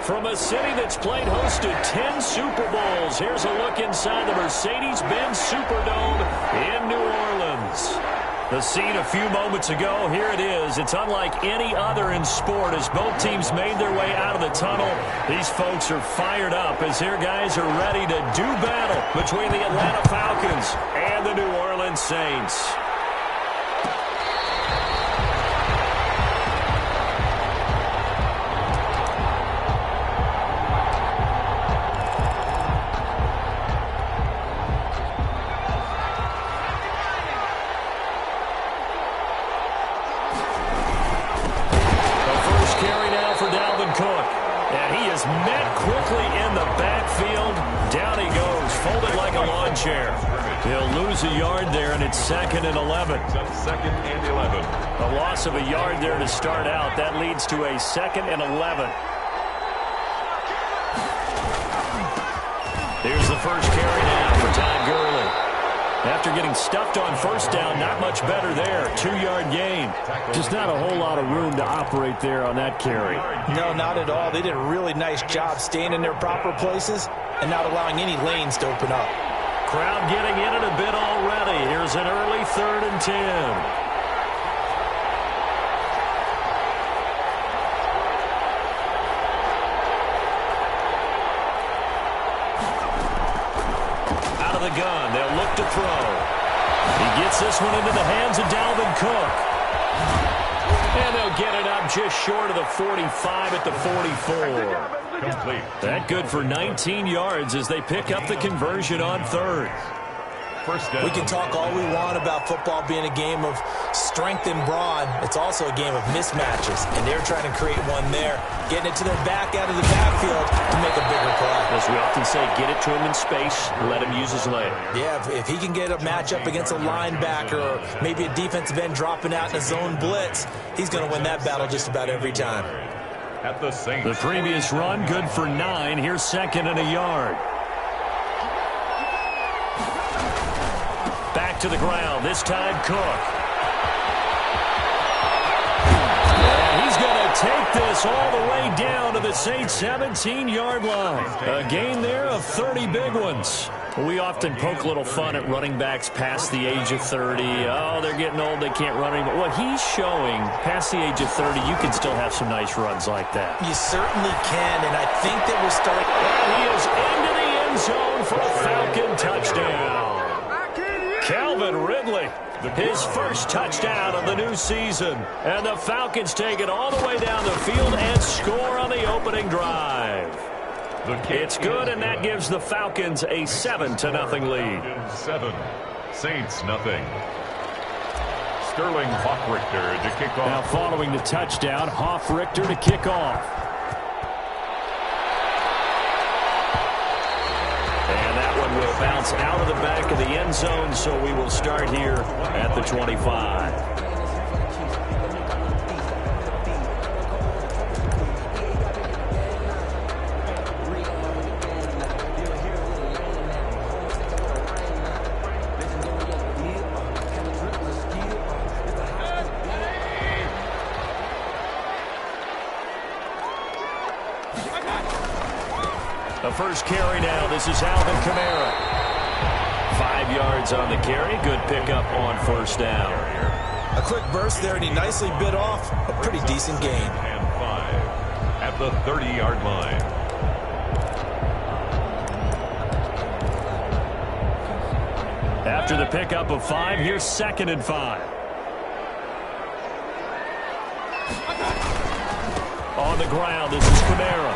From a city that's played host to 10 Super Bowls, here's a look inside the Mercedes-Benz Superdome in New Orleans. The scene a few moments ago, here it is. It's unlike any other in sport as both teams made their way out of the tunnel. These folks are fired up as their guys are ready to do battle between the Atlanta Falcons and the New Orleans Saints. Met quickly in the backfield. Down he goes, folded like a lawn chair. He'll lose a yard there, and it's 2nd and 11. Second and 11. A loss of a yard there to start out. That leads to a 2nd and 11. Here's the first carry now for Todd Gurley. After getting stuffed on first down, not much better there. 2-yard gain. Just not a whole lot of room to operate there on that carry. No, not at all. They did a really nice job staying in their proper places and not allowing any lanes to open up. Crowd getting in it a bit already. Here's an early 3rd and 10. The gun. They'll look to throw. He gets this one into the hands of Dalvin Cook. And they'll get it up just short of the 45 at the 44. Complete. That good for 19 yards as they pick up the conversion on 3rd. First down. We can talk all we want about football being a game of strength and brawn. It's also a game of mismatches, and they're trying to create one there, getting it to their back out of the backfield to make a bigger play. As we often say, get it to him in space, let him use his leg. Yeah, if he can get a matchup against a linebacker or maybe a defensive end dropping out in a zone blitz, he's going to win that battle just about every time. At the Saints. The previous run, good for 9. Here's 2nd and a yard. Back to the ground, this time Cook. And he's going to take this all the way down to the Saints' 17-yard line. A gain there of 30 big ones. We often poke a little fun at running backs past the age of 30. Oh, they're getting old, they can't run anymore. Well, he's showing past the age of 30, you can still have some nice runs like that. You certainly can, and I think that we're starting. And he is into the end zone for a Falcon touchdown. Calvin Ridley, his first touchdown of the new season. And the Falcons take it all the way down the field and score on the opening drive. It's good, and that gives the Falcons a 7-0 lead. 7. Saints nothing. Sterling Hoffrichter to kick off. Now following the touchdown, Hoffrichter to kick off. And that one will bounce out of the back of the end zone, so we will start here at the 25. The first carry now. This is Alvin Kamara. 5 yards on the carry. Good pickup on first down. A quick burst there, and he nicely bit off a pretty decent gain. And 5 at the 30-yard line. After the pickup of 5, here's 2nd and 5. On the ground, this is Kamara.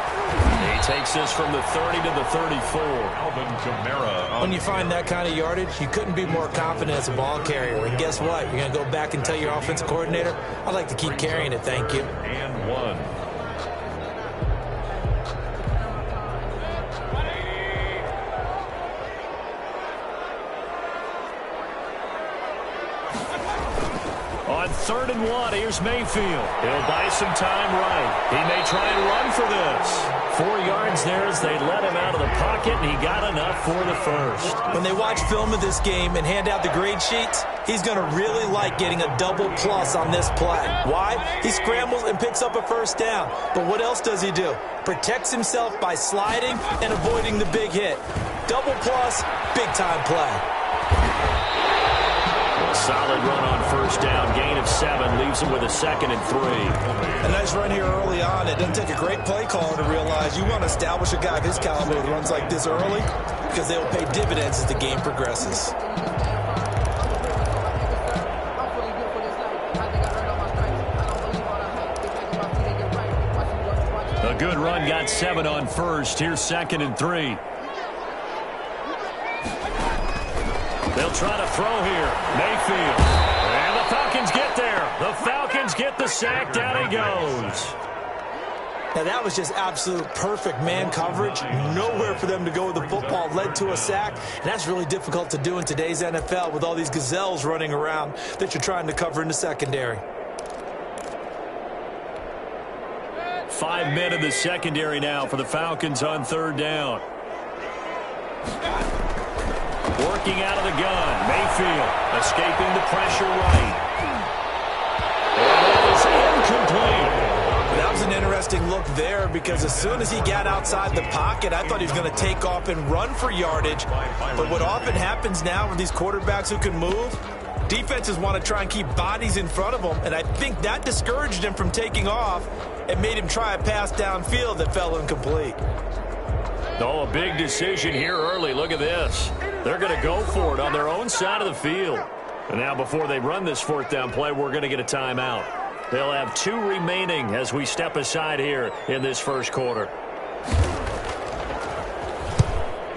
He takes this from the 30 to the 34. Alvin Kamara. When you find that kind of yardage, you couldn't be more confident as a ball carrier. And guess what? You're going to go back and tell your offensive coordinator, I'd like to keep carrying it, thank you. And 1. On 3rd and 1. Here's Mayfield. He'll buy some time right. He may try and run for this. 4 yards there as they let him out of the pocket, and he got enough for the first. When they watch film of this game and hand out the grade sheets, he's going to really like getting a double plus on this play. Why? He scrambles and picks up a first down. But what else does he do? Protects himself by sliding and avoiding the big hit. Double plus, big-time play. A solid run on first down. Gain of 7 leaves him with a 2nd and 3. A nice run here early on. It doesn't take a great play caller to realize you want to establish a guy of his caliber with runs like this early because they will pay dividends as the game progresses. A good run got 7 on first. Here's 2nd and 3. They'll try to throw here. Mayfield. And the Falcons get there. The Falcons get the sack. Down he goes. Now, that was just absolute perfect man coverage. Nowhere for them to go with the football. Led to a sack. And that's really difficult to do in today's NFL with all these gazelles running around that you're trying to cover in the secondary. 5 men in the secondary now for the Falcons on 3rd down. Working out of the gun. Mayfield escaping the pressure right. And that is incomplete. That was an interesting look there because as soon as he got outside the pocket, I thought he was going to take off and run for yardage. But what often happens now with these quarterbacks who can move, defenses want to try and keep bodies in front of them, and I think that discouraged him from taking off and made him try a pass downfield that fell incomplete. Oh, a big decision here early. Look at this. They're going to go for it on their own side of the field. And now before they run this 4th down play, we're going to get a timeout. They'll have 2 remaining as we step aside here in this first quarter.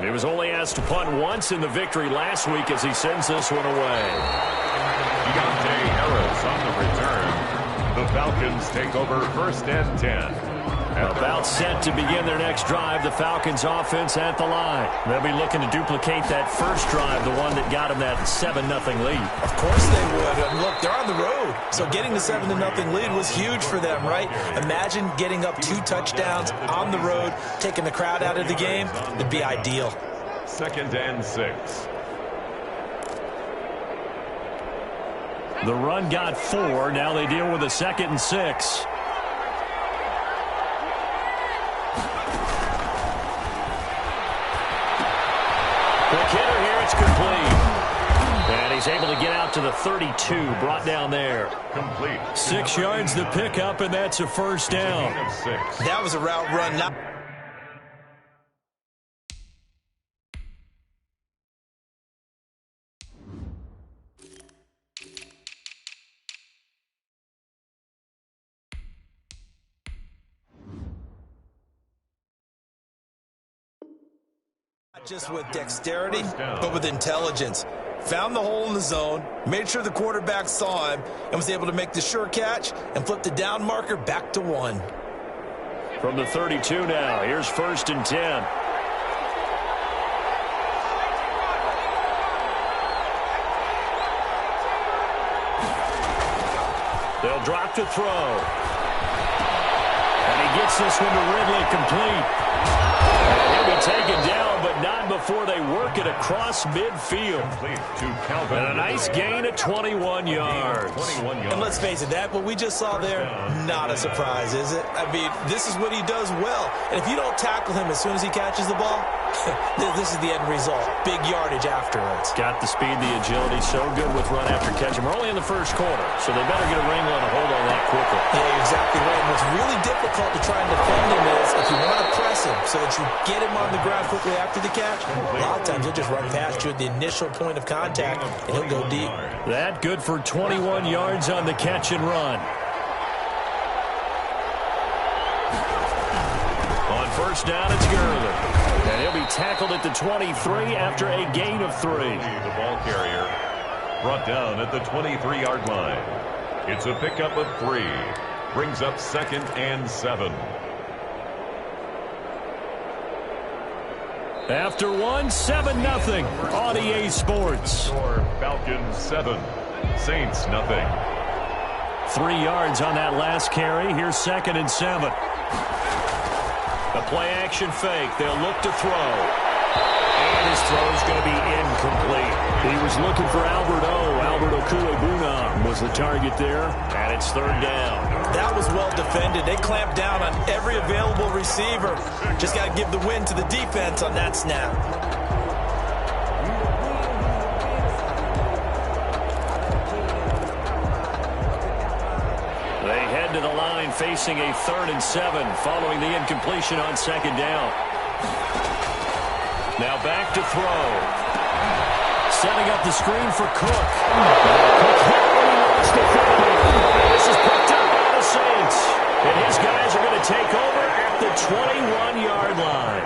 He was only asked to punt once in the victory last week as he sends this one away. Deontay Harris on the return. The Falcons take over 1st and 10. About set to begin their next drive, the Falcons offense at the line. They'll be looking to duplicate that first drive, the one that got them that 7-0 lead. Of course they would. And look, they're on the road. So getting the 7-0 lead was huge for them, right? Imagine getting up 2 touchdowns on the road, taking the crowd out of the game. It'd be ideal. 2nd and 6. The run got 4. Now they deal with a 2nd and 6. Quick hitter here, it's complete. And he's able to get out to the 32, brought down there. Complete. 6 yards the pickup, and that's a first down. That was a route run. Not just with dexterity, but with intelligence. Found the hole in the zone, made sure the quarterback saw him, and was able to make the sure catch and flip the down marker back to 1. From the 32 now, here's 1st and 10. They'll drop to throw. And he gets this one to Ridley complete. And he'll be taken down, but not before they work it across midfield. And a nice gain of 21 yards. And let's face it, that what we just saw there, not a surprise, is it? I mean, this is what he does well. And if you don't tackle him as soon as he catches the ball, this is the end result. Big yardage afterwards. Got the speed, the agility, so good with run after catch. We're only in the first quarter, so they better get a wrangle and a hold on that quickly. Yeah, you're exactly right. And what's really difficult to try and defend him is if you want to press him so that you get him on the ground quickly after the catch, a lot of times he'll just run past you at the initial point of contact, and he'll go deep. That good for 21 yards on the catch and run. On first down, it's Gurley. And he'll be tackled at the 23 after a gain of 3. The ball carrier brought down at the 23-yard line. It's a pickup of 3. Brings up 2nd and 7. After 7-0 on EA Sports. Falcons 7, Saints nothing. 3 yards on that last carry. Here's 2nd and 7. A play-action fake. They'll look to throw. And his throw's going to be incomplete. He was looking for Albert Okuebunam was the target there. And it's 3rd down. That was well defended. They clamped down on every available receiver. Just got to give the win to the defense on that snap. They head to the line facing a 3rd and 7 following the incompletion on 2nd down. Now back to throw. Setting up the screen for Cook. This is picked up by the Saints. And his guys are going to take over at the 21-yard line.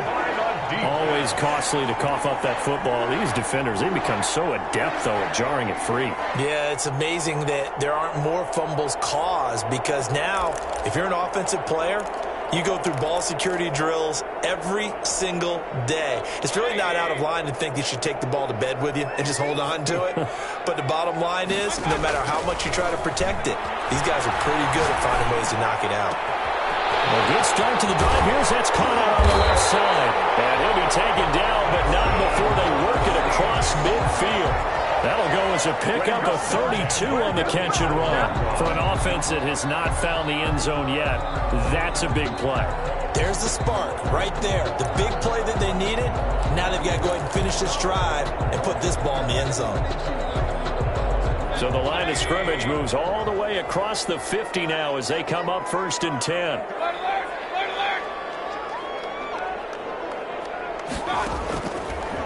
Always costly to cough up that football. These defenders, they become so adept, though, at jarring it free. Yeah, it's amazing that there aren't more fumbles caused because now, if you're an offensive player, you go through ball security drills every single day. It's really not out of line to think you should take the ball to bed with you and just hold on to it. But the bottom line is, no matter how much you try to protect it, these guys are pretty good at finding ways to knock it out. A good start to the drive. That's caught out on the left side. And he'll be taken down, but not before they work it across midfield. That'll go as a pickup of 32 on the catch and run. For an offense that has not found the end zone yet, that's a big play. There's the spark right there. The big play that they needed. Now they've got to go ahead and finish this drive and put this ball in the end zone. So the line of scrimmage moves all the way across the 50 now as they come up 1st and 10.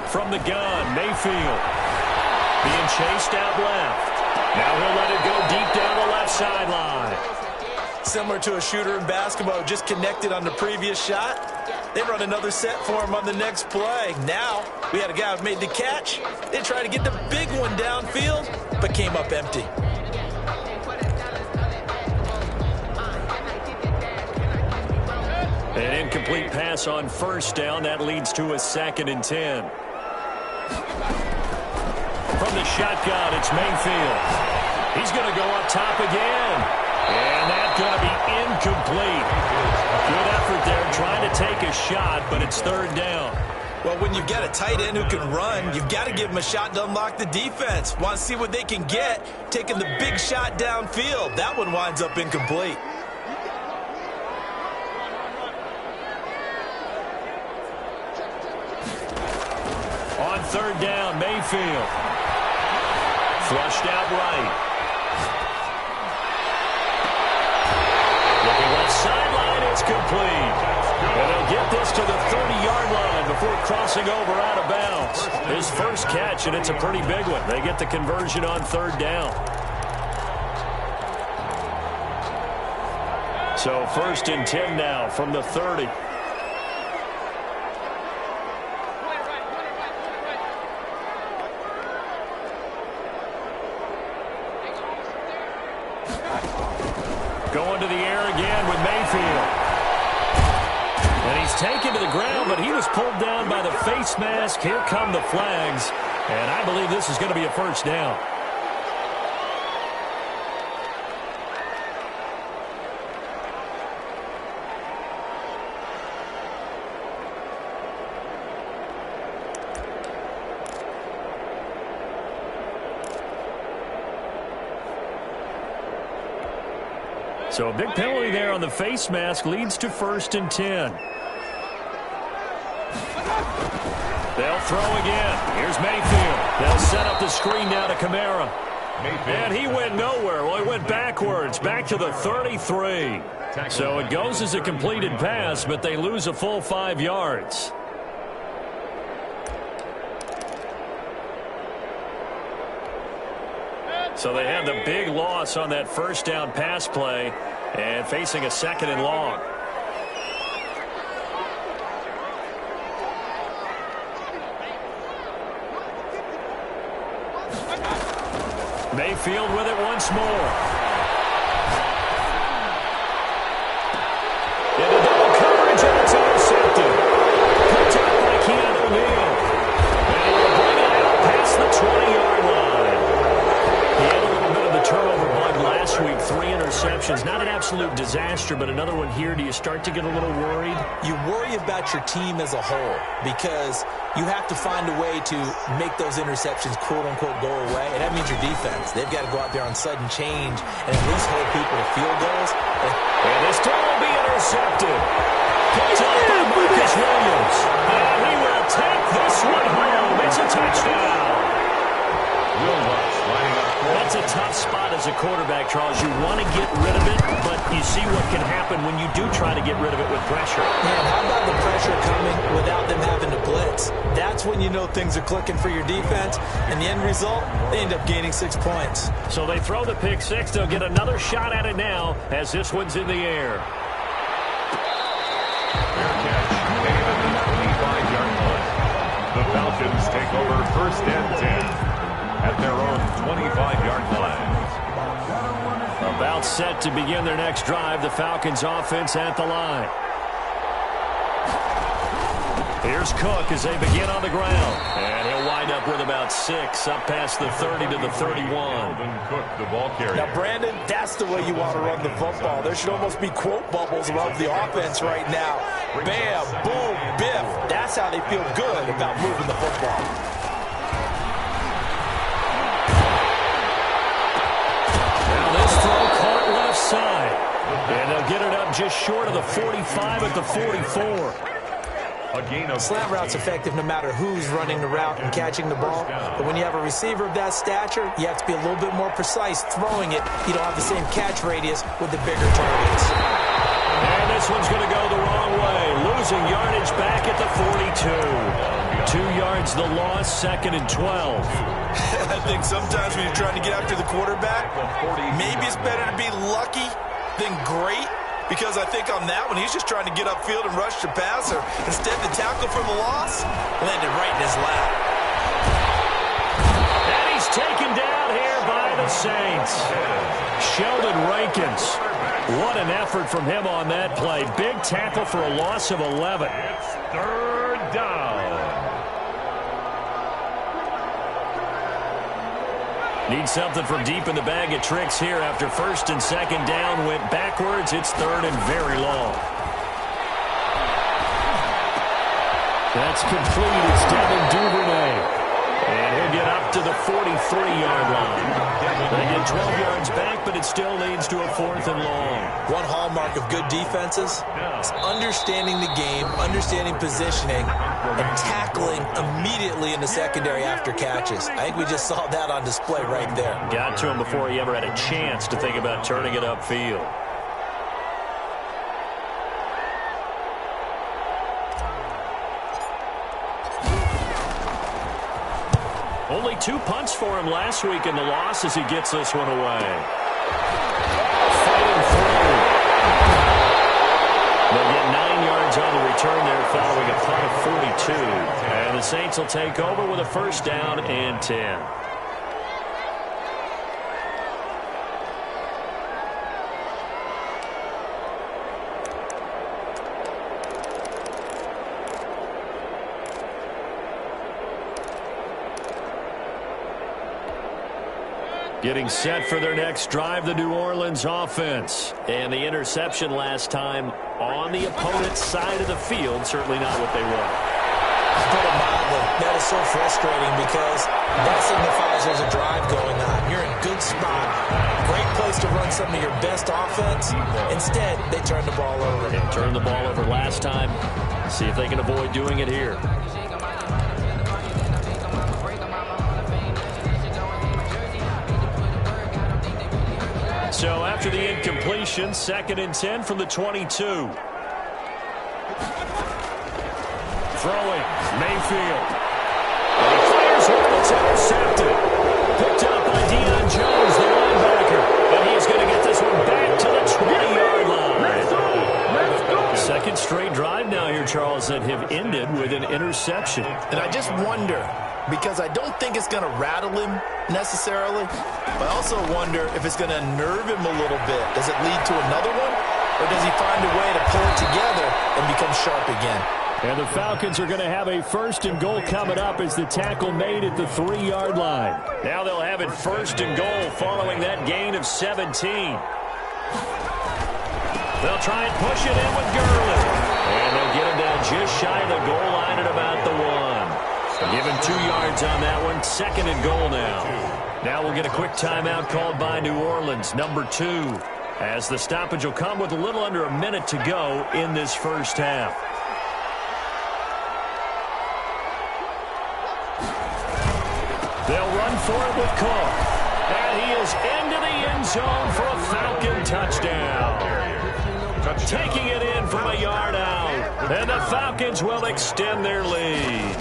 From the gun, Mayfield. Being chased out left. Now he'll let it go deep down the left sideline. Similar to a shooter in basketball, just connected on the previous shot. They run another set for him on the next play. Now, we had a guy who made the catch. They tried to get the big one downfield, but came up empty. An incomplete pass on 1st down. That leads to a 2nd and 10. From the shotgun, it's Mayfield. He's going to go up top again. And that's going to be incomplete. Good effort there trying to take a shot, but it's 3rd down. Well, when you've got a tight end who can run, you've got to give him a shot to unlock the defense. Want to see what they can get, taking the big shot downfield. That one winds up incomplete. On 3rd down, Mayfield. Flushed out right. Looking left sideline, it's complete. And they'll get this to the 30-yard line before crossing over out of bounds. His first catch, and it's a pretty big one. They get the conversion on 3rd down. So 1st and 10 now from the 30. Going to the air again with Mayfield. And he's taken to the ground, but he was pulled down by the face mask. Here come the flags. And I believe this is going to be a 1st down. So a big penalty there on the face mask leads to 1st and 10. They'll throw again. Here's Mayfield. They'll set up the screen now to Kamara. And he went nowhere. Well, he went backwards, back to the 33. So it goes as a completed pass, but they lose a full 5 yards. So they had the big loss on that 1st down pass play and facing a 2nd and long. Mayfield with it once more. Into double coverage, and it's intercepted. Picked up by Keanu Neal. And he'll bring it out past the 20-yard line. He had a little bit of the turnover bug last week. 3 interceptions. absolute disaster, but another one here. Do you start to get a little worried? You worry about your team as a whole because you have to find a way to make those interceptions, quote-unquote, go away, and that means your defense. They've got to go out there on sudden change and at least hold people to field goals. And this throw will be intercepted. Picked up by Marcus Williams. And he will take this one home. It's a touchdown. Will Lutz lining up. That's a tough spot as a quarterback, Charles. You want to get rid of it, but you see what can happen when you do try to get rid of it with pressure. Man, how about the pressure coming without them having to blitz? That's when you know things are clicking for your defense, and the end result, they end up gaining 6 points. So they throw the pick six. They'll get another shot at it now as this one's in the air. Fair catch. Taken at the 25-yard line. The Falcons take over 1st and 10 at their own 25-yard line. About set to begin their next drive. The Falcons offense at the line. Here's Cook as they begin on the ground. And he'll wind up with about 6 up past the 30 to the 31. Cook, the ball carrier. Now, Brandon, that's the way you want to run the football. There should almost be quote bubbles above the offense right now. Bam, boom, biff. That's how they feel good about moving the football. Side. And they'll get it up just short of the 45 at the 44. Slant route's effective no matter who's running the route and catching the ball. But when you have a receiver of that stature, you have to be a little bit more precise throwing it. You don't have the same catch radius with the bigger targets. And this one's going to go the wrong way. Losing yardage back at the 42. 2 yards the loss, 2nd and 12. I think sometimes when you're trying to get after the quarterback, maybe it's better to be lucky than great, because I think on that one, he's just trying to get upfield and rush the passer. Instead, the tackle for the loss landed right in his lap. And he's taken down here by the Saints. Sheldon Rankins. What an effort from him on that play. Big tackle for a loss of 11. It's 3rd down. Need something from deep in the bag of tricks here after 1st and 2nd down. Went backwards. It's 3rd and very long. That's complete. It's Devin Duvernay. And he'll get up to the 43-yard line. They get 12 yards back, but it still leads to a 4th and long. One hallmark of good defenses is understanding the game, understanding positioning, and tackling immediately in the secondary after catches. I think we just saw that on display right there. Got to him before he ever had a chance to think about turning it upfield. Only 2 punts for him last week in the loss as he gets this one away. Fighting through. They'll get 9 yards on the return there following a punt of 42. And the Saints will take over with a 1st down and 10. Getting set for their next drive, the New Orleans offense. And the interception last time on the opponent's side of the field, certainly not what they want. Put it mildly, that is so frustrating because that signifies there's a drive going on. You're in a good spot, great place to run some of your best offense. Instead, they turn the ball over. They turned the ball over last time. See if they can avoid doing it here. So after the incompletion, 2nd and 10 from the 22. Throwing, Mayfield. And he fires one that's intercepted. Picked up by Deion Jones, the linebacker. And he's going to get this one back to the 20-yard line. Let's go. 2nd straight drive now here, Charles, that have ended with an interception. And I just wonder, because I don't think it's going to rattle him necessarily, but I also wonder if it's going to nerve him a little bit. Does it lead to another one, or does he find a way to pull it together and become sharp again? And the Falcons are going to have a 1st and goal coming up as the tackle made at the 3-yard line. Now they'll have it 1st and goal following that gain of 17. They'll try and push it in with Gurley. And they'll get him down just shy of the goal line at about the 1. Give him 2 yards on that one. 2nd and goal now. Now we'll get a quick timeout called by New Orleans, number 2, as the stoppage will come with a little under a minute to go in this first half. They'll run for it with Cook. And he is into the end zone for a Falcon touchdown. Taking it in from a yard out. And the Falcons will extend their lead.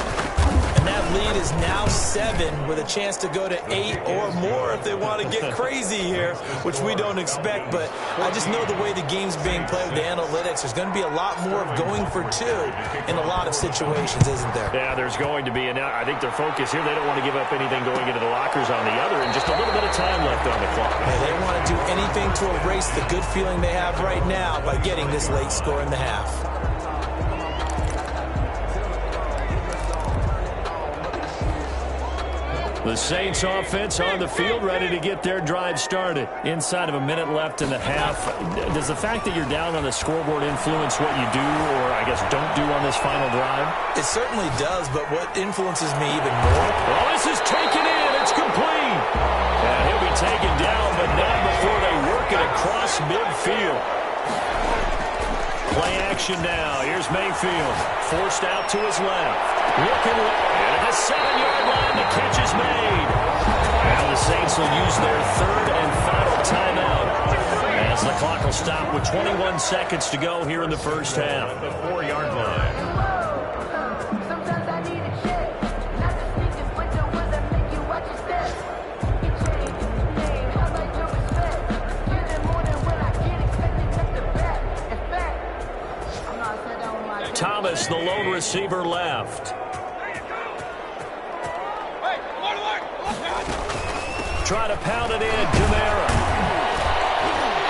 And that lead is now 7 with a chance to go to 8 or more if they want to get crazy here, which we don't expect. But I just know the way the game's being played with the analytics, there's going to be a lot more of going for 2 in a lot of situations, isn't there? Yeah, there's going to be. And I think their focus here, they don't want to give up anything going into the lockers on the other, and just a little bit of time left on the clock. Yeah, they want to do anything to erase the good feeling they have right now by getting this late score in the half. The Saints offense on the field, ready to get their drive started. Inside of a minute left in the half. Does the fact that you're down on the scoreboard influence what you do, or I guess don't do on this final drive? It certainly does, but what influences me even more? Well, this is taken in. It's complete. And he'll be taken down, but not before they work it across midfield. Play action now. Here's Mayfield. Forced out to his left. Looking and at the 7-yard line, the catch is made. Now the Saints will use their 3rd and final timeout as the clock will stop with 21 seconds to go here in the first half. The 4-yard line. Thomas, the lone receiver, left. Try to pound it in, Kamara.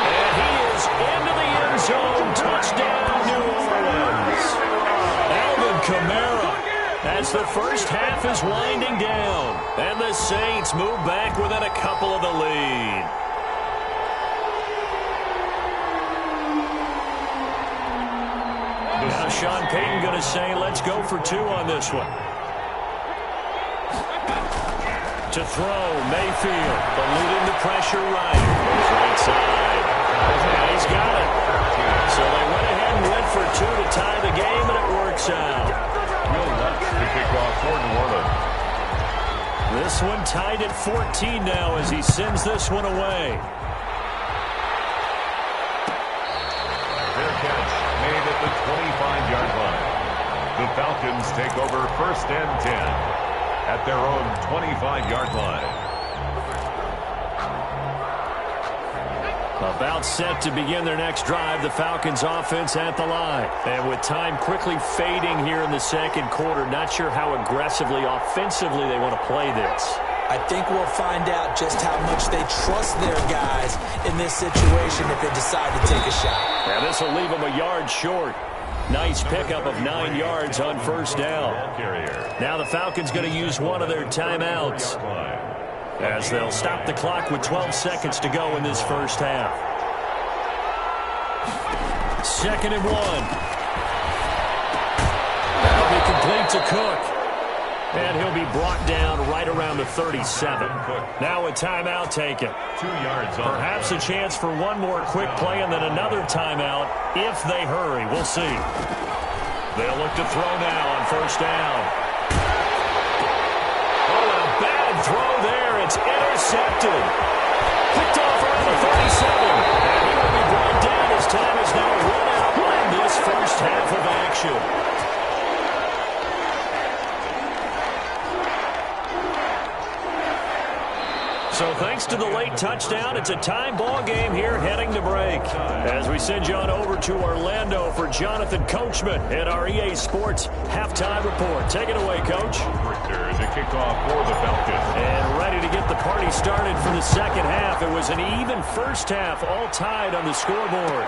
And he is into the end zone. Touchdown, New Orleans. Alvin Kamara, as the first half is winding down. And the Saints move back within a couple of the lead. Now Sean Payton going to say, let's go for 2 on this one. To throw, Mayfield, eluding the pressure right side. And he's got it. So they went ahead and went for 2 to tie the game, and it works out. The kickoff for New Orleans. This one tied at 14 now as he sends this one away. Their catch made at the 25-yard line. The Falcons take over 1st and 10 at their own 25-yard line. About set to begin their next drive, the Falcons offense at the line. And with time quickly fading here in the second quarter, not sure how aggressively, offensively they want to play this. I think we'll find out just how much they trust their guys in this situation if they decide to take a shot. Now this will leave them a yard short. Nice pickup of 9 yards on first down. Now the Falcons going to use one of their timeouts as they'll stop the clock with 12 seconds to go in this first half. 2nd and 1. That'll be complete to Cook. And he'll be brought down right around the 37. Now a timeout taken. 2 yards on. Perhaps a chance for one more quick play and then another timeout if they hurry. We'll see. They'll look to throw now on first down. Oh, a bad throw there. It's intercepted. Picked off around the 37. And he will be brought down as time is now run out on this first half of action. So thanks to the late touchdown, it's a tie ball game here heading to break. As we send you on over to Orlando for Jonathan Coachman at our EA Sports Halftime Report. Take it away, Coach. Richter, the kickoff for the Falcons. And ready to get the party started for the second half. It was an even first half, all tied on the scoreboard.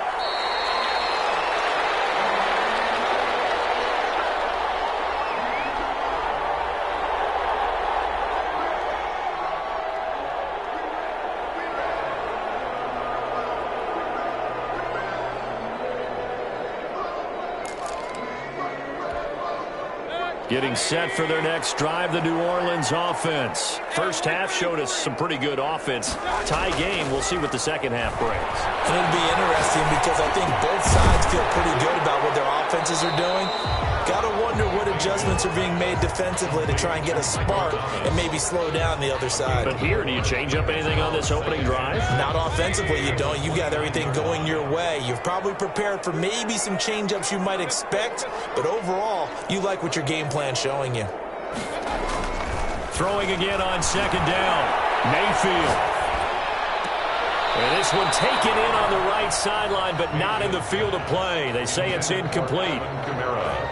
Getting set for their next drive, the New Orleans offense. First half showed us some pretty good offense. Tie game, we'll see what the second half brings. And it'll be interesting because I think both sides feel pretty good about what their offenses are doing. Got to wonder what adjustments are being made defensively to try and get a spark and maybe slow down the other side. But here, do you change up anything on this opening drive? Not offensively, you don't. You got everything going your way. You've probably prepared for maybe some change-ups you might expect, but overall, you like what your game plan's showing you. Throwing again on second down. Mayfield. And this one taken in on the right sideline, but not in the field of play. They say it's incomplete.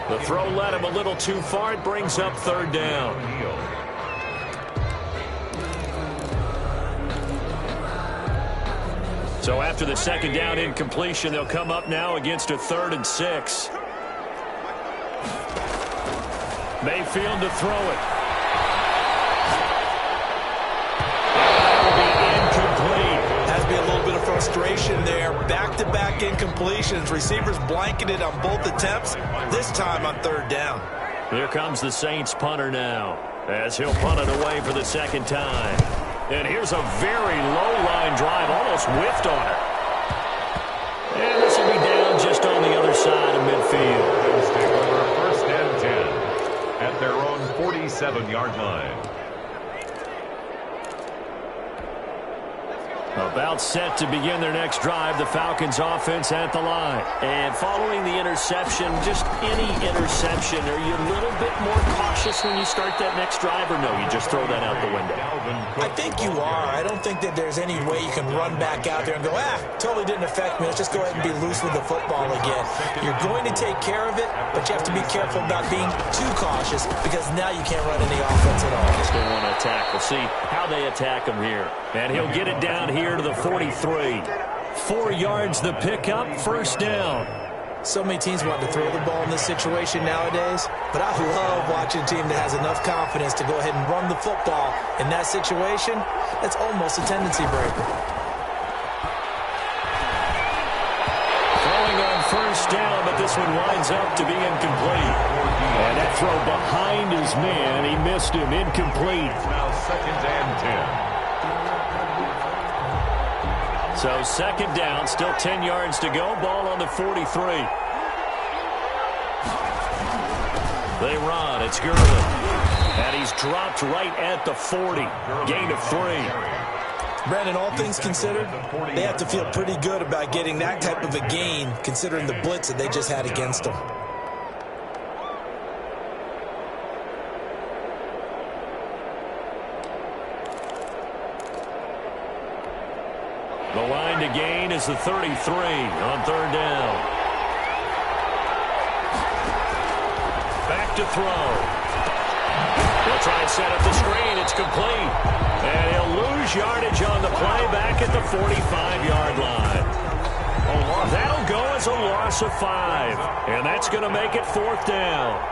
The throw led him a little too far. It brings up third down. So after the second down incompletion, they'll come up now against a 3rd and 6. Mayfield to throw it. Frustration there. Back-to-back incompletions. Receivers blanketed on both attempts, this time on 3rd down. Here comes the Saints punter now, as he'll punt it away for the second time. And here's a very low-line drive, almost whiffed on it. And this will be down just on the other side of midfield. They'll take over 1st and 10 at their own 47-yard line. About set to begin their next drive, the Falcons offense at the line. And following the interception, just any interception, are you a little bit more cautious when you start that next drive, or no, you just throw that out the window? I think you are. I don't think that there's any way you can run back out there and go, totally didn't affect me. Let's just go ahead and be loose with the football again. You're going to take care of it, but you have to be careful about being too cautious because now you can't run any offense at all. Just don't want to attack. We'll see how they attack him here. And he'll get it down here to the 43. 4 yards the pickup, 1st down. So many teams want to throw the ball in this situation nowadays, but I love watching a team that has enough confidence to go ahead and run the football in that situation. That's almost a tendency breaker. Throwing on 1st down, but this one winds up to be incomplete. And that throw behind his man, he missed him, incomplete. Now 2nd and 10. So 2nd down, still 10 yards to go. Ball on the 43. They run. It's Gurley. And he's dropped right at the 40. Gain of 3. Brandon, all things considered, they have to feel pretty good about getting that type of a gain considering the blitz that they just had against them. The line to gain is the 33 on 3rd down. Back to throw. He'll try and set up the screen. It's complete. And he'll lose yardage on the play back at the 45-yard line. That'll go as a loss of 5. And that's going to make it 4th down.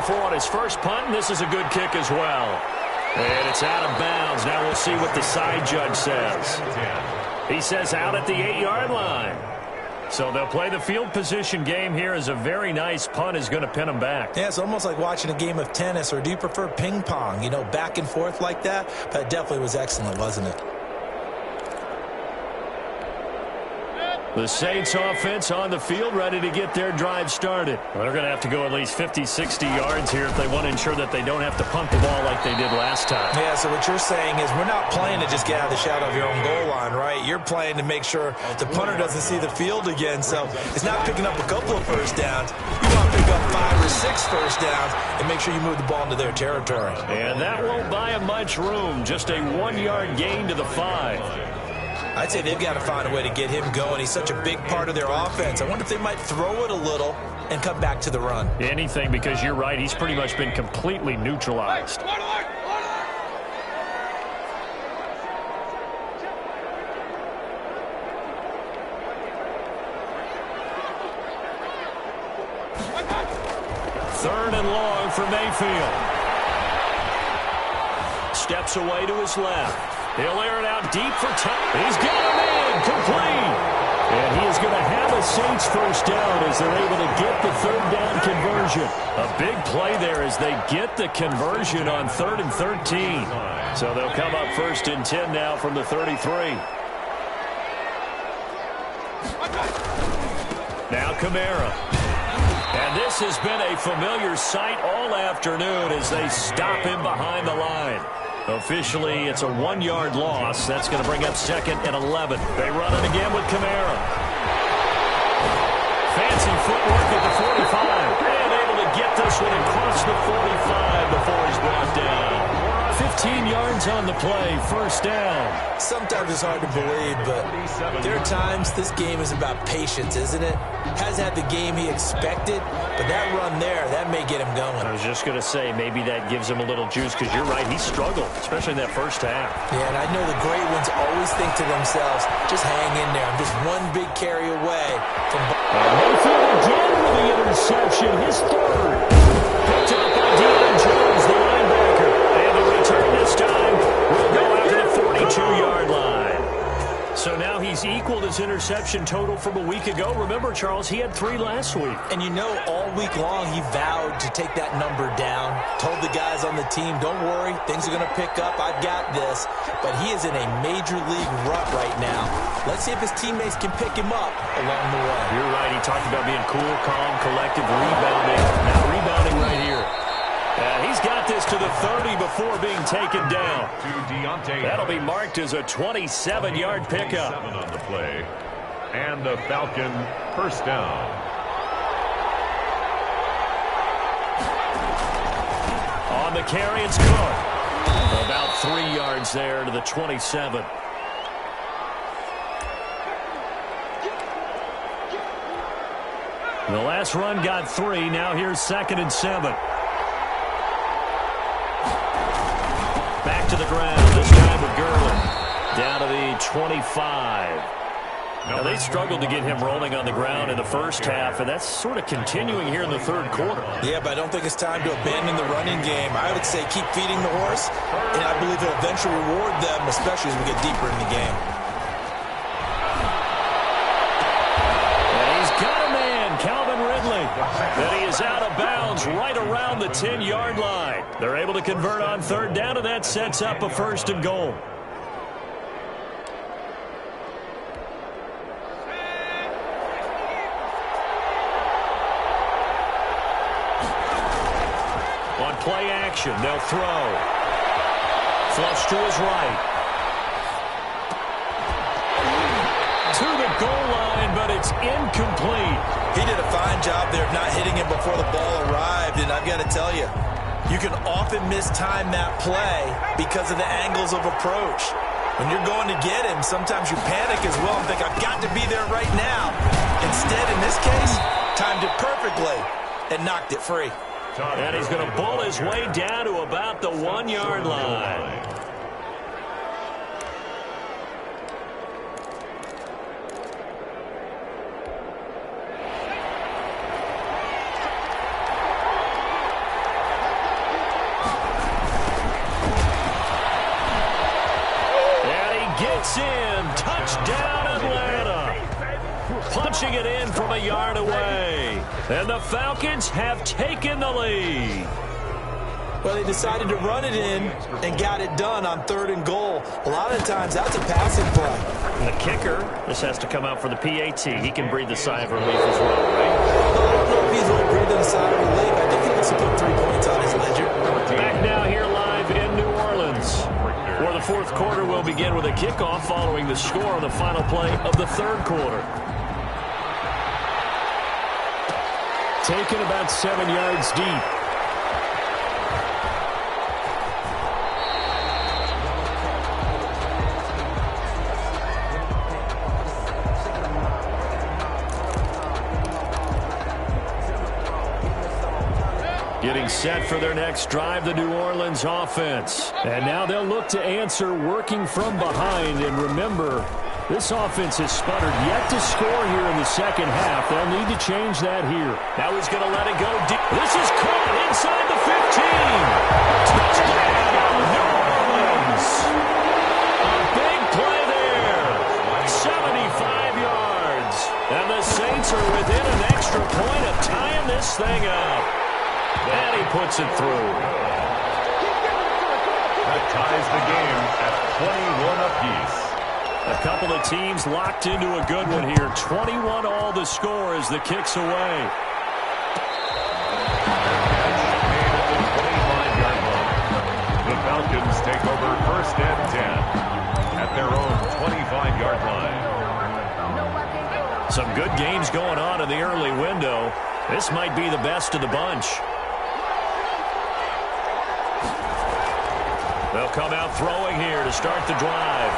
On his first punt, and this is a good kick as well. And it's out of bounds. Now we'll see what the side judge says. He says out at the 8-yard line. So they'll play the field position game here as a very nice punt is going to pin them back. Yeah, it's almost like watching a game of tennis, or do you prefer ping pong? You know, back and forth like that? But it definitely was excellent, wasn't it? The Saints offense on the field, ready to get their drive started. Well, they're going to have to go at least 50, 60 yards here if they want to ensure that they don't have to punt the ball like they did last time. Yeah, so what you're saying is we're not playing to just get out of the shadow of your own goal line, right? You're playing to make sure the punter doesn't see the field again. So it's not picking up a couple of 1st downs. You want to pick up 5 or 6 1st downs and make sure you move the ball into their territory. And that won't buy them much room. Just a 1-yard gain to the 5. I'd say they've got to find a way to get him going. He's such a big part of their offense. I wonder if they might throw it a little and come back to the run. Anything, because you're right. He's pretty much been completely neutralized. Third and long for Mayfield. Steps away to his left. He'll air it out deep for touch. He's got him in, complete. And he is going to have a first down as they're able to get the third down conversion. A big play there as they get the conversion on 3rd and 13. So they'll come up 1st and 10 now from the 33. Now Kamara. And this has been a familiar sight all afternoon as they stop him behind the line. Officially, it's a 1-yard loss. That's going to bring up 2nd and 11. They run it again with Kamara. Fancy footwork at the 45. And able to get this one across the 45 before he's brought down. 15 yards on the play, 1st down. Sometimes it's hard to believe, but there are times this game is about patience, isn't it? Has had the game he expected, but that run there, that may get him going. I was just going to say, maybe that gives him a little juice, because you're right, he struggled, especially in that first half. Yeah, and I know the great ones always think to themselves, just hang in there. I'm just one big carry away from... Mayfield again with the interception, his 3rd. Picked up by Deion Jones, the linebacker. And the return this time will go out to the 42-yard line. So now he's equaled his interception total from a week ago. Remember, Charles, he had 3 last week. And you know, all week long he vowed to take that number down. Told the guys on the team, don't worry, things are going to pick up. I've got this. But he is in a major league rut right now. Let's see if his teammates can pick him up along the way. You're right. He talked about being cool, calm, collective, rebounding. Now rebounding right here. And he's got this to the 30 before being taken down. That'll be marked as a 27-yard pickup. 7 on the play. And the Falcon 1st down. On the carry, it's Cook. About 3 yards there to the 27. The last run got 3. Now here's 2nd and 7. Back to the ground, this time with Gurley. Down to the 25. Now, they struggled to get him rolling on the ground in the first half, and that's sort of continuing here in the 3rd quarter. Yeah, but I don't think it's time to abandon the running game. I would say keep feeding the horse, and I believe it'll eventually reward them, especially as we get deeper in the game. And he's got a man, Calvin Ridley. And he is out of bounds right around the 10-yard line. They're able to convert on 3rd down, and that sets up a 1st and goal. On play action, they'll throw. Flush to his right. To the goal line, but it's incomplete. He did a fine job there of not hitting him before the ball arrived, and I've got to tell you, you can often mistime that play because of the angles of approach. When you're going to get him, sometimes you panic as well and think, I've got to be there right now. Instead, in this case, timed it perfectly and knocked it free. And he's going to bull his way down to about the 1-yard line. Gets in. Touchdown, Atlanta. Punching it in from a yard away. And the Falcons have taken the lead. Well, they decided to run it in and got it done on 3rd and goal. A lot of times, that's a passing play. And the kicker, this has to come out for the PAT. He can breathe a sigh of relief as well, right? I don't know if he's really breathing a sigh of relief. I think he wants to put 3 points on his ledger. Back now here live in New Orleans. For the 4th quarter, we'll begin with a kickoff following the score on the final play of the 3rd quarter. Taken about 7 yards deep. Getting set for their next drive, the New Orleans offense. And now they'll look to answer working from behind. And remember, this offense has sputtered yet to score here in the 2nd half. They'll need to change that here. Now he's going to let it go deep. This is caught inside the 15. Touchdown, New Orleans. A big play there. 75 yards. And the Saints Saints are within an extra point of tying this thing up. And he puts it through. That ties the game at 21 apiece. A couple of teams locked into a good one here. 21 all the score as the kick's away. Made at the 25-yard line. The Falcons take over first and 10 at their own 25-yard line. Some good games going on in the early window. This might be the best of the bunch. They'll come out throwing here to start the drive.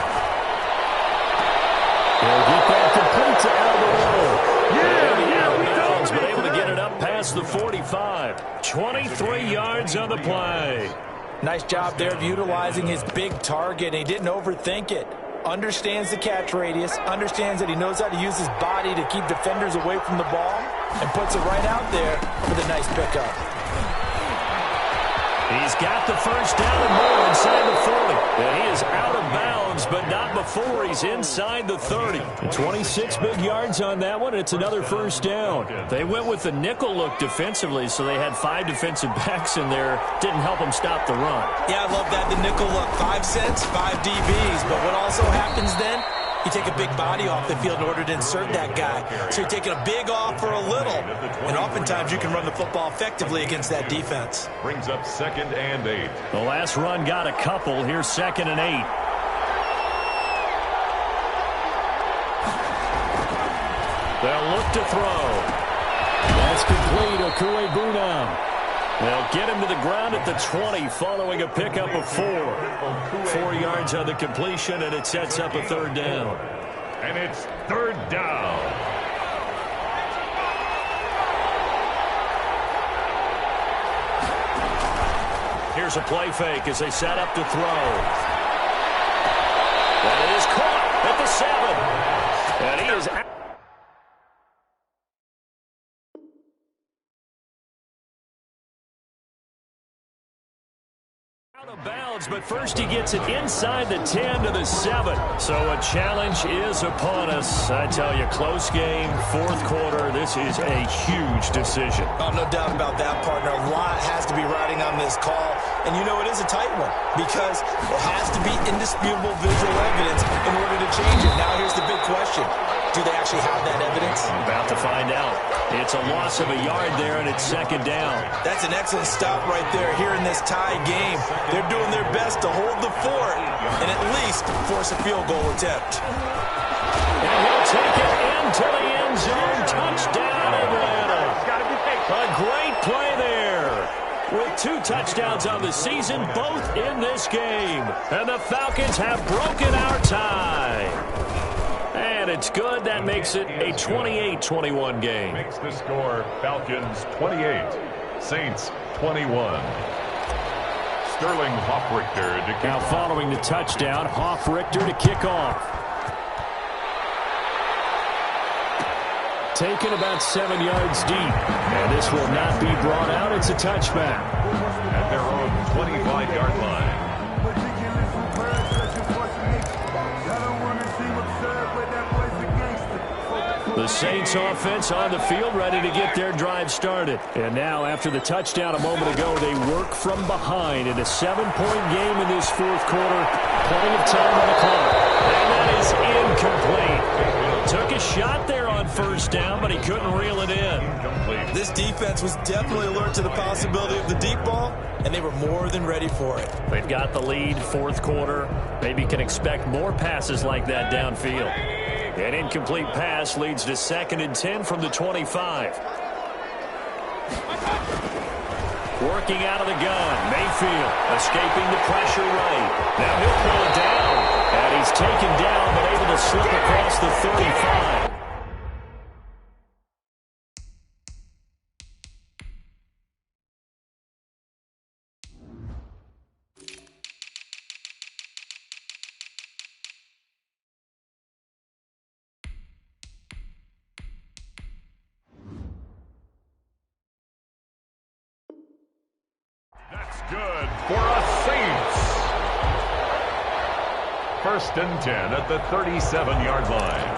They'll get that complete to Alvarado. Out of bounds, but able to get it up past the 45. 23 yards on the play. Nice job there of utilizing his big target. He didn't overthink it. Understands the catch radius, understands that he knows how to use his body to keep defenders away from the ball, and puts it right out there for the nice pickup. He's got the first down and more inside the 40. And he is out of bounds, but not before he's inside the 30. 26 big yards on that one. It's another first down. They went with the nickel look defensively, so they had 5 defensive backs in there. Didn't help them stop the run. Yeah, I love that. The nickel look, 5 cents, 5 DBs. But what also happens then? You take a big body off the field in order to insert that guy. So you're taking a big off for a little. And oftentimes you can run the football effectively against that defense. Brings up 2nd and 8. The last run got a couple. Here's 2nd and 8. They'll look to throw. That's complete. Okuebunam. They'll get him to the ground at the 20 following a pickup of 4. 4 yards on the completion, and it sets up a 3rd down. And it's 3rd down. Here's a play fake as they set up to throw. That is caught at the 7. And he is out. Out of bounds, but first he gets it inside the 10 to the 7. So a challenge is upon us. I tell you, close game, 4th quarter. This is a huge decision. Oh, no doubt about that, partner. A lot has to be riding on this call. And you know it is a tight one because it has to be indisputable visual evidence in order to change it. Now here's the big question. Do they actually have that evidence? About to find out. It's a loss of a yard there, and it's 2nd down. That's an excellent stop right there here in this tie game. They're doing their best to hold the fort and at least force a field goal attempt. And he'll take it into the end zone. Touchdown, Atlanta. A great play there. With 2 touchdowns on the season, both in this game. And the Falcons have broken our tie. And it's good. That makes it a 28-21 game. Makes the score Falcons 28, Saints 21. Sterling Hoffrichter to kick now off. Following the touchdown, Hoffrichter to kick off. Taken about 7 yards deep. And this will not be brought out. It's a touchback. At their own 25-yard line. The Saints offense on the field ready to get their drive started. And now after the touchdown a moment ago, they work from behind in a 7-point game in this 4th quarter. Plenty of time on the clock. And that is incomplete. Took a shot there on 1st down, but he couldn't reel it in. This defense was definitely alert to the possibility of the deep ball, and they were more than ready for it. They've got the lead, 4th quarter. Maybe can expect more passes like that downfield. An incomplete pass leads to 2nd and 10 from the 25. Working out of the gun, Mayfield escaping the pressure right. Now he'll pull it down, and he's taken down but able to slip across the 35. That's good for us Saints. 1st and 10 at the 37-yard line.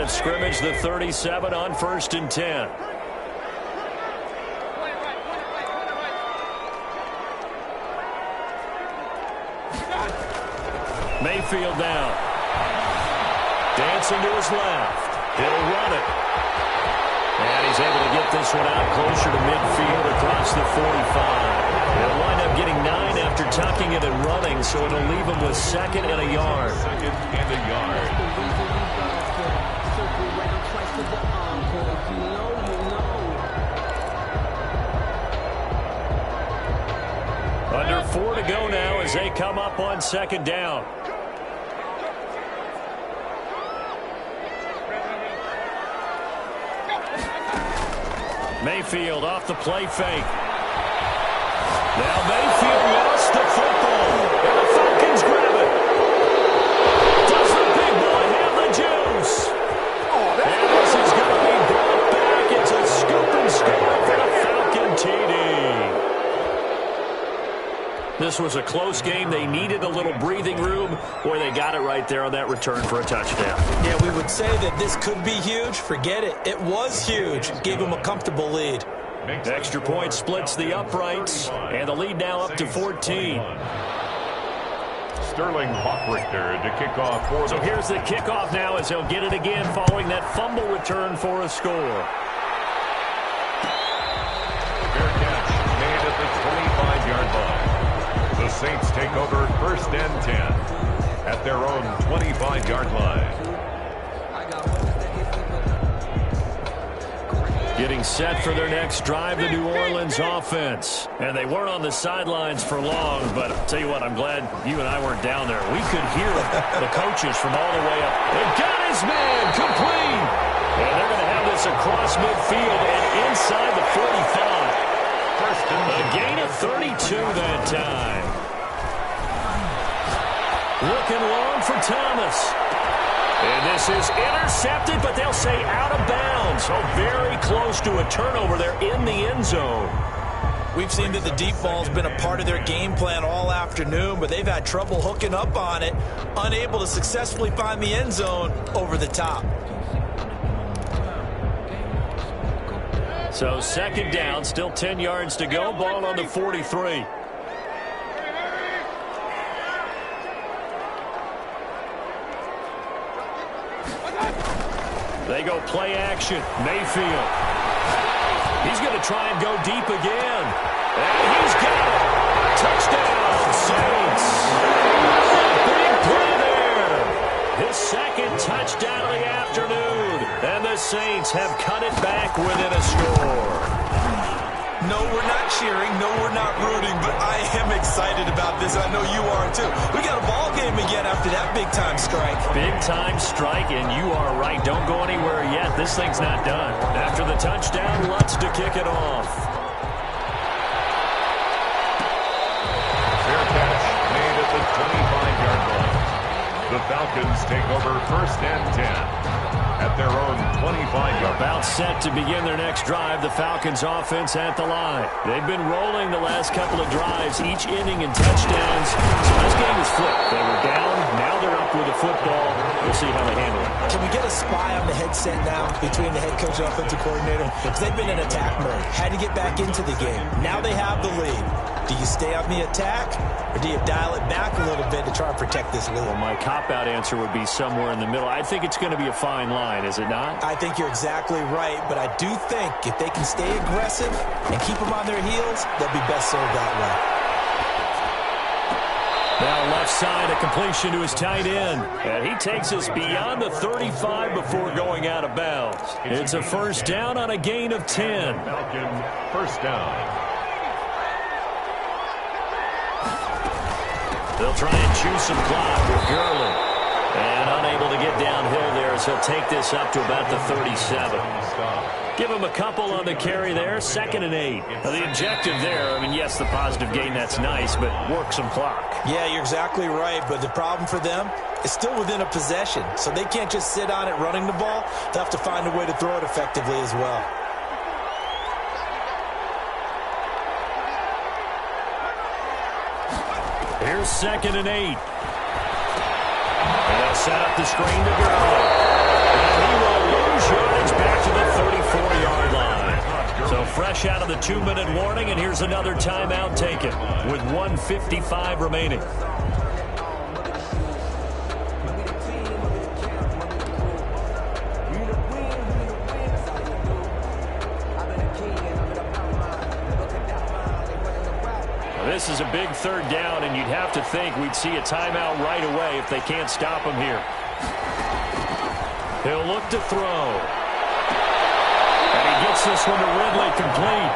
line of scrimmage, the 37 on 1st and 10. Mayfield down. Dancing to his left. He'll run it. And he's able to get this one out closer to midfield across the 45. They'll wind up getting 9 after tucking it and running, so it'll leave him with 2nd and a yard. 2nd and a yard. Under 4 to go now as they come up on 2nd down. Mayfield off the play fake. Now Mayfield lost the football. And the Falcons grab it. Does the big boy have the juice? And this is going to be brought back. It's a scoop and score for the Falcon TD. This was a close game. They needed a little breathing room. Boy, they got it right there on that return for a touchdown. Yeah, we would say that this could be huge. Forget it. It was huge. Gave them a comfortable lead. Extra point splits the uprights, and the lead now up to 14. Sterling Hawkrichter to kick off for So here's the kickoff now as he'll get it again following that fumble return for a score. fair catch made at the 25-yard line. The Saints take over 1st and 10 at their own 25-yard line. Getting set for their next drive, the New Orleans offense. And they weren't on the sidelines for long, but I'll tell you what, I'm glad you and I weren't down there. We could hear the coaches from all the way up. They got his man complete. And they're going to have this across midfield and inside the 45. A gain of 32 that time. Looking long for Thomas. And this is intercepted, but they'll say out of bounds. So very close to a turnover there in the end zone. We've seen that the deep ball's been a part of their game plan all afternoon, but they've had trouble hooking up on it, unable to successfully find the end zone over the top. So 2nd down, still 10 yards to go. Ball on the 43. They go play action. Mayfield. He's going to try and go deep again. And he's got it. Touchdown, Saints. Big play there. His 2nd touchdown of the afternoon. And the Saints have cut it back within a score. No, we're not cheering. No, we're not rooting. But I am excited about this. I know you are, too. We got a ball game again after that big-time strike. Big-time strike, and you are right. Don't go anywhere yet. This thing's not done. After the touchdown, Lutz to kick it off. Fair catch made at the 25-yard line. The Falcons take over 1st and 10 at their own 25-yard. About set to begin their next drive. The Falcons offense at the line. They've been rolling the last couple of drives, each inning in touchdowns. So this game is flipped. They were down. Now they're up with the football. We'll see how they handle it. Can we get a spy on the headset now between the head coach and offensive coordinator? Because they've been in attack mode. Had to get back into the game. Now they have the lead. Do you stay on the attack, or do you dial it back a little bit to try and protect this lead? Well, my cop-out answer would be somewhere in the middle. I think it's going to be a fine line, is it not? I think you're exactly right, but I do think if they can stay aggressive and keep them on their heels, they'll be best served that way. Now left side, a completion to his tight end. And he takes us beyond the 35 before going out of bounds. It's a 1st down on a gain of 10. Falcon 1st down. They'll try and chew some clock with Gurley. And unable to get downhill there, so he'll take this up to about the 37. Give him a couple on the carry there, 2nd and 8. Now, the objective there, I mean, yes, the positive gain, that's nice, but work some clock. Yeah, you're exactly right, but the problem for them is still within a possession, so they can't just sit on it running the ball. They'll have to find a way to throw it effectively as well. Here's 2nd and 8. And they'll set up the screen to Gurley. And he will to the 34-yard line. So fresh out of the 2-minute warning, and here's another timeout taken with 1:55 remaining. This is a big third down, and you'd have to think we'd see a timeout right away if they can't stop him here. He'll look to throw. And he gets this one to Ridley complete.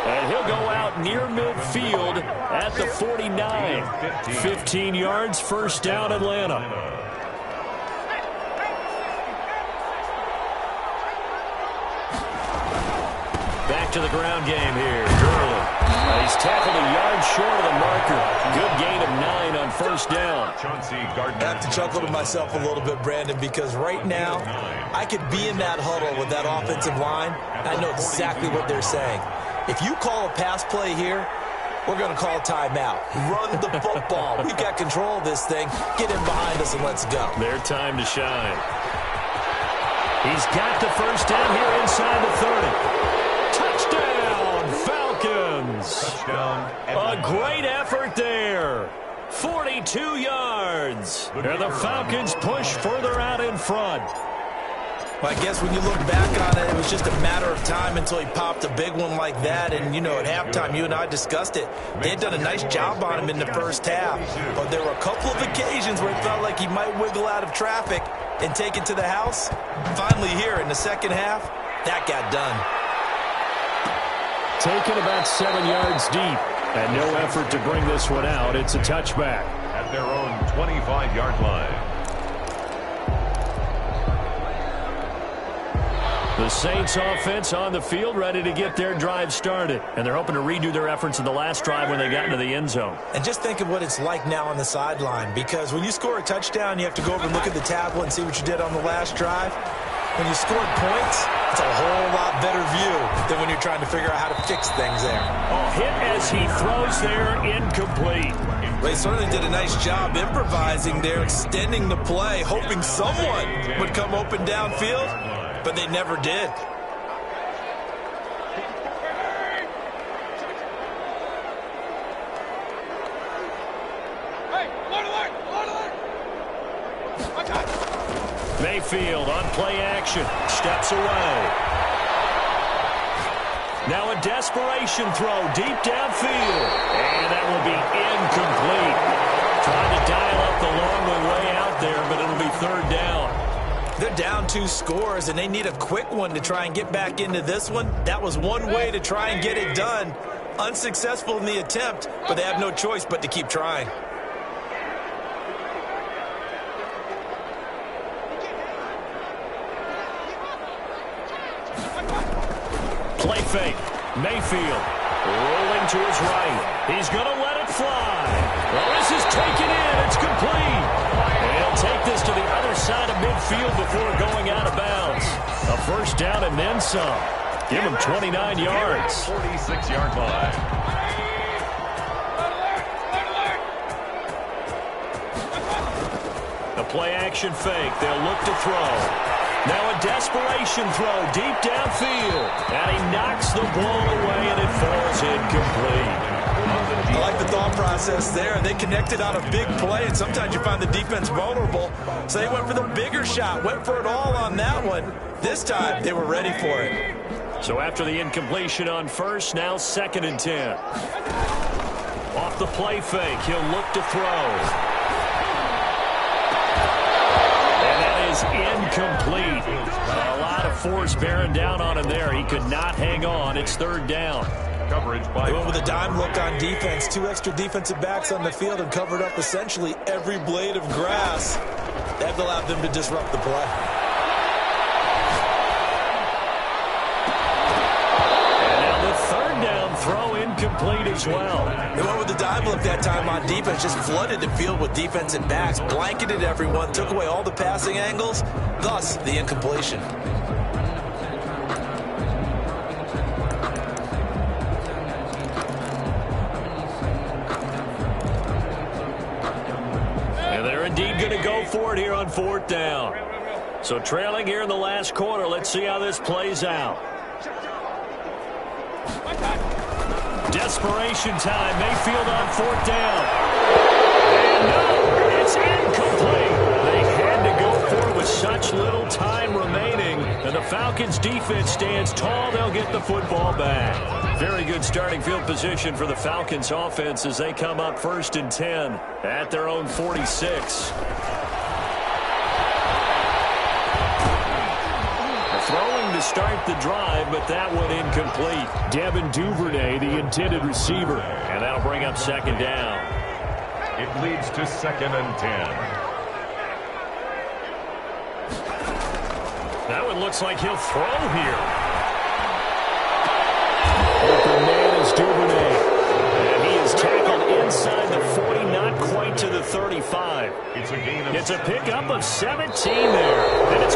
And he'll go out near midfield at the 49. 15 yards, first down, Atlanta. Back to the ground game here. Gurley. He's tackled a yard short of the marker. Good gain of 9 on first down. I have to chuckle to myself a little bit, Brandon, because right now I could be in that huddle with that offensive line. I know exactly what they're saying. If you call a pass play here, we're going to call a timeout. Run the football. We've got control of this thing. Get in behind us and let's go. Their time to shine. He's got the first down here inside the 30. Touchdown, Falcons. Touchdown. A great effort there. 42 yards. And the Falcons push further out in front. Well, I guess when you look back on it, it was just a matter of time until he popped a big one like that. And, you know, at halftime, you and I discussed it. They had done a nice job on him in the first half. But there were a couple of occasions where it felt like he might wiggle out of traffic and take it to the house. Finally here in the second half, that got done. Taken about 7 yards deep. And no effort to bring this one out. It's a touchback. At their own 25-yard line. The Saints offense on the field, ready to get their drive started. And they're hoping to redo their efforts in the last drive when they got into the end zone. And just think of what it's like now on the sideline, because when you score a touchdown, you have to go over and look at the tablet and see what you did on the last drive. When you scored points, it's a whole lot better view than when you're trying to figure out how to fix things there. Oh, hit as he throws there, incomplete. They certainly did a nice job improvising there, extending the play, hoping someone would come open downfield, but they never did. Mayfield on play action, steps away. Now a desperation throw deep downfield, and that will be incomplete. Trying to dial up the long way out there, but it'll be third down. They're down 2 scores, and they need a quick one to try and get back into this one. That was one way to try and get it done. Unsuccessful in the attempt, but they have no choice but to keep trying. Play fake. Mayfield rolling to his right. He's going to let it fly. Well, this is taken in. It's complete. And he'll take this to the other side of midfield before going out of bounds. A first down and then some. Give him 29 yards. 46-yard line. A play action fake. They'll look to throw. Now a desperation throw deep downfield. And he knocks the ball away, and it falls incomplete. I like the thought process there. They connected on a big play, and sometimes you find the defense vulnerable. So they went for the bigger shot, went for it all on that one. This time, they were ready for it. So after the incompletion on first, now 2nd and 10. Off the play fake, he'll look to throw. Is incomplete. A lot of force bearing down on him there. He could not hang on. It's third down. Coverage by. They went with a dime look on defense. 2 extra defensive backs on the field and covered up essentially every blade of grass. That allowed them to disrupt the play. And now the third down throw incomplete as well. They went with the dime look that time on defense, just flooded the field with defensive backs, blanketed everyone, took away all the passing angles, thus the incompletion. And they're indeed going to go for it here on 4th down. So trailing here in the last quarter. Let's see how this plays out. Desperation time. Mayfield on 4th down. And no, it's incomplete. They had to go for it with such little time remaining. And the Falcons defense stands tall. They'll get the football back. Very good starting field position for the Falcons offense as they come up 1st and 10 at their own 46. Throwing to start the drive, but that one incomplete. Devin Duvernay, the intended receiver. And that'll bring up 2nd down. It leads to 2nd and 10. That one looks like he'll throw here. Open man is Duvernay. And he is tackled inside the 40, not quite to the 35. It's a gain of It's a pickup of 17 there. And it's